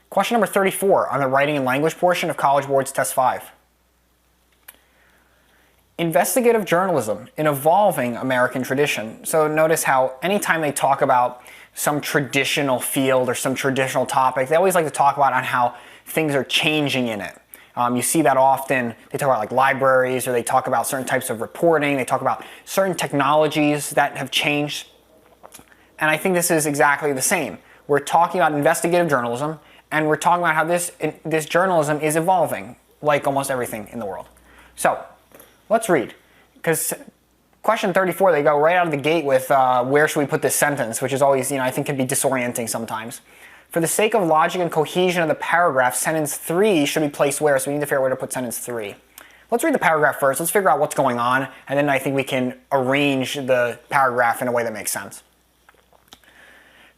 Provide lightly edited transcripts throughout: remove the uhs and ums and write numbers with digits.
Question number 34 on the writing and language portion of College Board's Test 5. Investigative journalism, an evolving American tradition. So notice how anytime they talk about some traditional field or some traditional topic, they always like to talk about on how things are changing in it. You see that often. They talk about like libraries, or they talk about certain types of reporting. They talk about certain technologies that have changed. And I think this is exactly the same. We're talking about investigative journalism, and we're talking about how this journalism is evolving, like almost everything in the world. So let's read, because question 34, they go right out of the gate with where should we put this sentence, which is always, I think can be disorienting sometimes. For the sake of logic and cohesion of the paragraph, sentence 3 should be placed where? So we need to figure out where to put sentence 3. Let's read the paragraph first. Let's figure out what's going on, and then I think we can arrange the paragraph in a way that makes sense.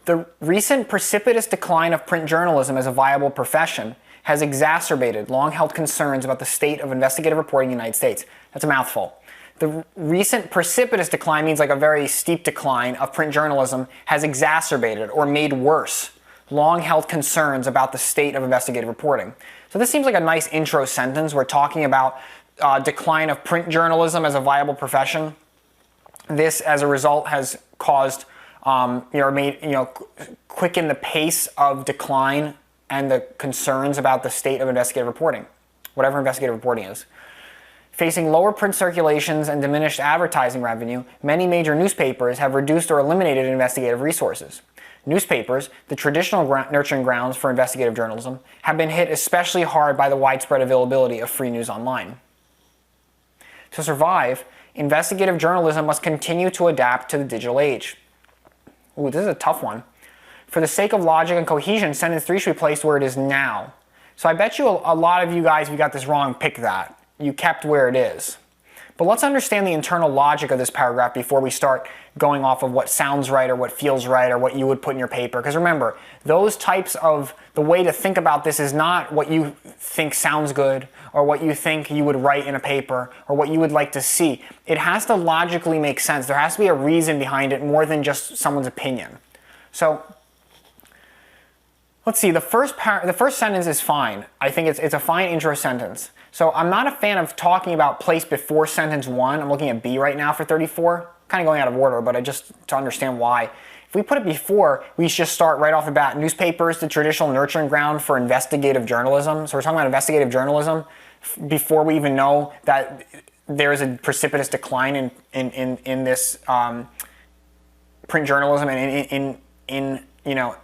The recent precipitous decline of print journalism as a viable profession has exacerbated long-held concerns about the state of investigative reporting in the United States. That's a mouthful. The recent precipitous decline means like a very steep decline of print journalism has exacerbated or made worse long-held concerns about the state of investigative reporting. So this seems like a nice intro sentence. We're talking about decline of print journalism as a viable profession. This, as a result, has caused quicken the pace of decline and the concerns about the state of investigative reporting, whatever investigative reporting is. Facing lower print circulations and diminished advertising revenue, many major newspapers have reduced or eliminated investigative resources. Newspapers, the traditional nurturing grounds for investigative journalism, have been hit especially hard by the widespread availability of free news online. To survive, investigative journalism must continue to adapt to the digital age. Ooh, this is a tough one. For the sake of logic and cohesion, sentence 3 should be placed where it is now. So I bet you a lot of you guys, if you got this wrong, pick that. You kept where it is. But let's understand the internal logic of this paragraph before we start going off of what sounds right or what feels right or what you would put in your paper. Because remember, those types of, the way to think about this is not what you think sounds good or what you think you would write in a paper or what you would like to see. It has to logically make sense. There has to be a reason behind it more than just someone's opinion. So let's see, the first sentence is fine. I think it's a fine intro sentence. So I'm not a fan of talking about place before sentence 1. I'm looking at B right now for 34. Kind of going out of order, but just to understand why. If we put it before, we just start right off the bat. Newspapers, the traditional nurturing ground for investigative journalism. So we're talking about investigative journalism before we even know that there is a precipitous decline in this print journalism and in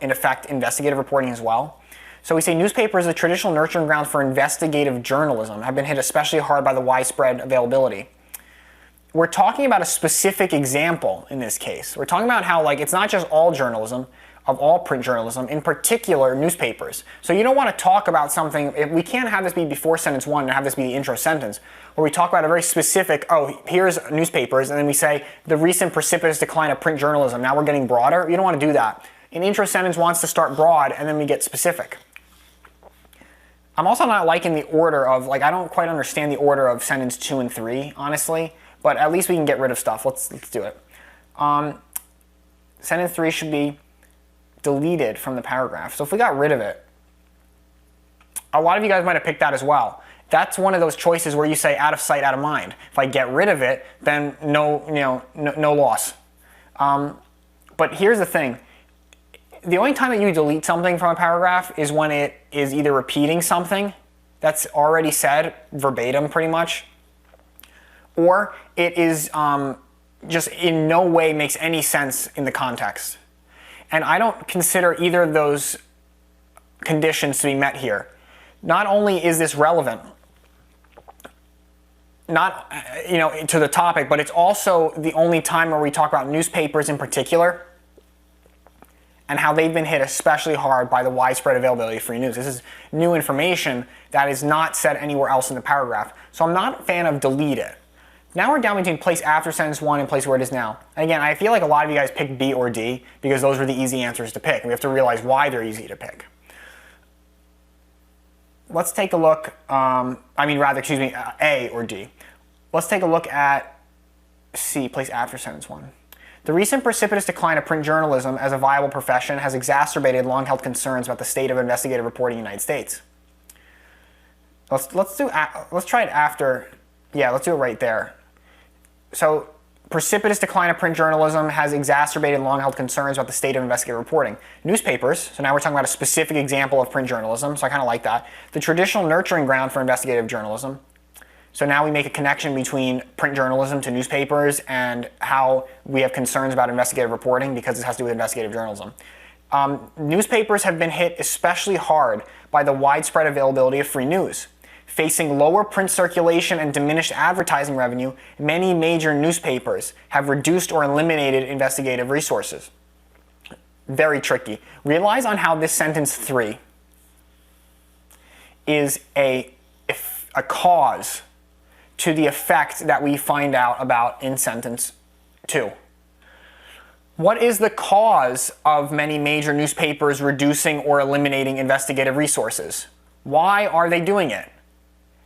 effect investigative reporting as well. So we say newspapers, the traditional nurturing ground for investigative journalism, have been hit especially hard by the widespread availability. We're talking about a specific example in this case. We're talking about how it's not just all journalism, of all print journalism, in particular newspapers. So you don't want to talk about something, we can't have this be before sentence 1 and have this be the intro sentence, where we talk about a very specific, here's newspapers, and then we say the recent precipitous decline of print journalism. Now we're getting broader. You don't want to do that. An intro sentence wants to start broad, and then we get specific. I'm also not liking the order of, I don't quite understand the order of sentence 2 and 3, honestly, but at least we can get rid of stuff. Let's do it. Sentence 3 should be deleted from the paragraph. So if we got rid of it, a lot of you guys might have picked that as well. That's one of those choices where you say out of sight, out of mind. If I get rid of it, then no loss. But here's the thing. The only time that you delete something from a paragraph is when it is either repeating something that's already said verbatim pretty much, or it is just in no way makes any sense in the context. And I don't consider either of those conditions to be met here. Not only is this relevant, not to the topic, but it's also the only time where we talk about newspapers in particular and how they've been hit especially hard by the widespread availability of free news. This is new information that is not said anywhere else in the paragraph. So I'm not a fan of delete it. Now we're down between place after sentence 1 and place where it is now. And again, I feel like a lot of you guys picked B or D because those were the easy answers to pick. And we have to realize why they're easy to pick. Let's take a look, A or D. Let's take a look at C, place after sentence 1. The recent precipitous decline of print journalism as a viable profession has exacerbated long-held concerns about the state of investigative reporting in the United States. Let's try it after. Yeah, let's do it right there. So, precipitous decline of print journalism has exacerbated long-held concerns about the state of investigative reporting. Newspapers, so now we're talking about a specific example of print journalism, so I kind of like that. The traditional nurturing ground for investigative journalism. So now we make a connection between print journalism to newspapers and how we have concerns about investigative reporting because this has to do with investigative journalism. Newspapers have been hit especially hard by the widespread availability of free news. Facing lower print circulation and diminished advertising revenue, many major newspapers have reduced or eliminated investigative resources. Very tricky. Realize on how this sentence 3 is a cause to the effect that we find out about in sentence 2. What is the cause of many major newspapers reducing or eliminating investigative resources? Why are they doing it?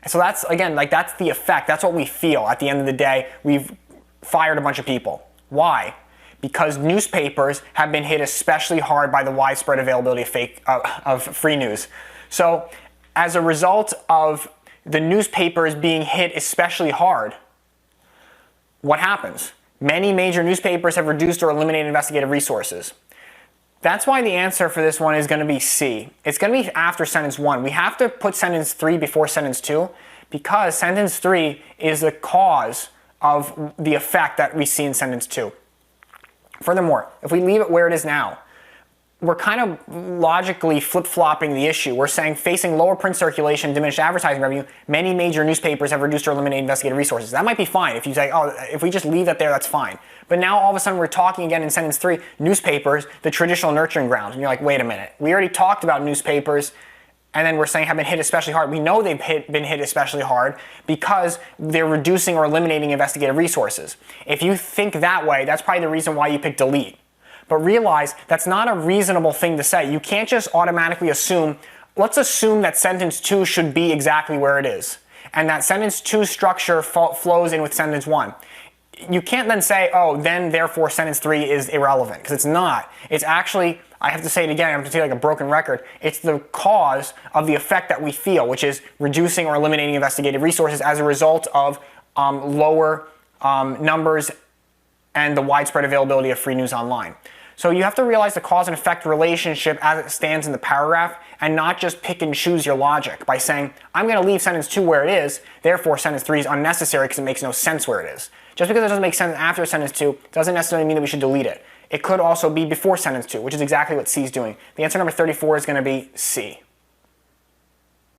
So that's, again, like that's the effect. That's what we feel at the end of the day. We've fired a bunch of people. Why? Because newspapers have been hit especially hard by the widespread availability of free news. So as a result of the newspapers being hit especially hard, what happens? Many major newspapers have reduced or eliminated investigative resources. That's why the answer for this one is going to be C. It's going to be after sentence 1. We have to put sentence 3 before sentence 2 because sentence 3 is the cause of the effect that we see in sentence 2. Furthermore, if we leave it where it is now, we're kind of logically flip-flopping the issue. We're saying facing lower print circulation, diminished advertising revenue, many major newspapers have reduced or eliminated investigative resources. That might be fine. If you say, oh, if we just leave that there, that's fine. But now all of a sudden we're talking again in sentence 3, newspapers, the traditional nurturing ground. And you're like, wait a minute. We already talked about newspapers, and then we're saying have been hit especially hard. We know they've been hit especially hard because they're reducing or eliminating investigative resources. If you think that way, that's probably the reason why you pick delete. But realize that's not a reasonable thing to say. You can't just automatically assume, let's assume that sentence 2 should be exactly where it is, and that sentence 2 structure flows in with sentence 1. You can't then say, oh, then therefore sentence 3 is irrelevant, because it's not. It's actually, I have to say it again, I have to say like a broken record, it's the cause of the effect that we feel, which is reducing or eliminating investigative resources as a result of lower numbers and the widespread availability of free news online. So you have to realize the cause and effect relationship as it stands in the paragraph and not just pick and choose your logic by saying, I'm going to leave sentence 2 where it is, therefore sentence 3 is unnecessary because it makes no sense where it is. Just because it doesn't make sense after sentence 2 doesn't necessarily mean that we should delete it. It could also be before sentence 2, which is exactly what C is doing. The answer number 34 is going to be C.